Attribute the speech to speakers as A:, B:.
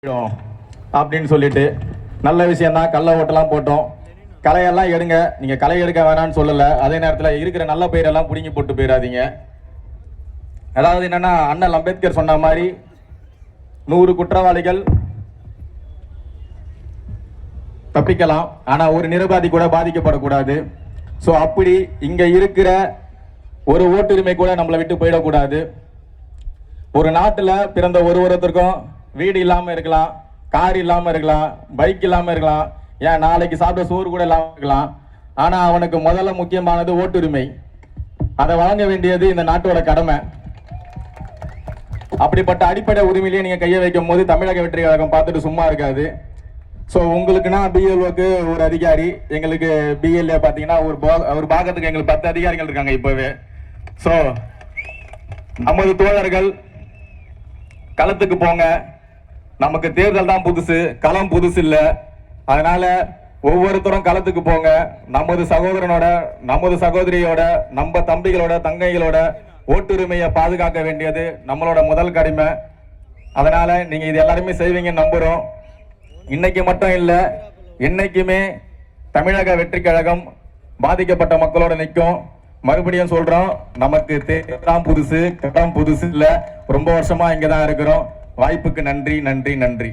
A: அப்படின்னு சொல்லிட்டு நல்ல விஷயம் தான். கள்ள ஓட்டெல்லாம் போட்டோம், களையெல்லாம் எடுங்க. நீங்க களை எடுக்க வேணாம்னு சொல்லல, அதே நேரத்தில் இருக்கிற நல்ல பெயரெல்லாம் புடுங்கி போட்டு போயிடாதீங்க. அதாவது என்னன்னா, அண்ணல் அம்பேத்கர் சொன்ன மாதிரி 100 குற்றவாளிகள் தப்பிக்கலாம், ஆனா ஒரு நிரபராதி கூட பாதிக்கப்படக்கூடாது. ஸோ அப்படி இங்க இருக்கிற ஒரு ஓட்டுரிமை கூட நம்மளை விட்டு போயிடக்கூடாது. ஒரு நாட்டில் பிறந்த ஒருத்தருக்கும் வீடு இல்லாம இருக்கலாம், கார் இல்லாம இருக்கலாம், பைக் இல்லாம இருக்கலாம், ஏன் நாளைக்கு சாப்பிட சோறு கூட இல்லாம இருக்கலாம். ஆனா அவனுக்கு முதல்ல முக்கியமானது ஓட்டுரிமை. அதை வழங்க வேண்டியது இந்த நாட்டோட கடமை. அப்படிப்பட்ட அடிப்படை உரிமையிலேயே நீங்க கையை வைக்கும் போது தமிழக வெற்றி கழகம் பார்த்துட்டு சும்மா இருக்காது. ஸோ உங்களுக்குன்னா பிஎல்ஓக்கு ஒரு அதிகாரி, எங்களுக்கு பிஎல்ஏ பார்த்தீங்கன்னா ஒரு பாகத்துக்கு எங்களுக்கு 10 அதிகாரிகள் இருக்காங்க இப்பவே. ஸோ நமது தோழர்கள் களத்துக்கு போங்க. நமக்கு தேர்தல் தான் புதுசு, களம் புதுசு இல்ல. அதனால ஒவ்வொருத்தரும் களத்துக்கு போங்க. நமது சகோதரனோட, நமது சகோதரியோட, நம்ம தம்பிகளோட, தங்கைகளோட ஓட்டுரிமையை பாதுகாக்க வேண்டியது நம்மளோட முதல் கடமை. அதனால நீங்க இது எல்லாருமே செய்வீங்கன்னு நம்புறோம். இன்னைக்கு மட்டும் இல்ல, என்னைக்குமே தமிழக வெற்றி கழகம் பாதிக்கப்பட்ட மக்களோட நிற்கும். மறுபடியும் சொல்றோம், நமக்கு தேர்தல் புதுசு, களம் புதுசு இல்ல. ரொம்ப வருஷமா இங்கதான் இருக்கிறோம். வாய்ப்புக்கு நன்றி, நன்றி, நன்றி.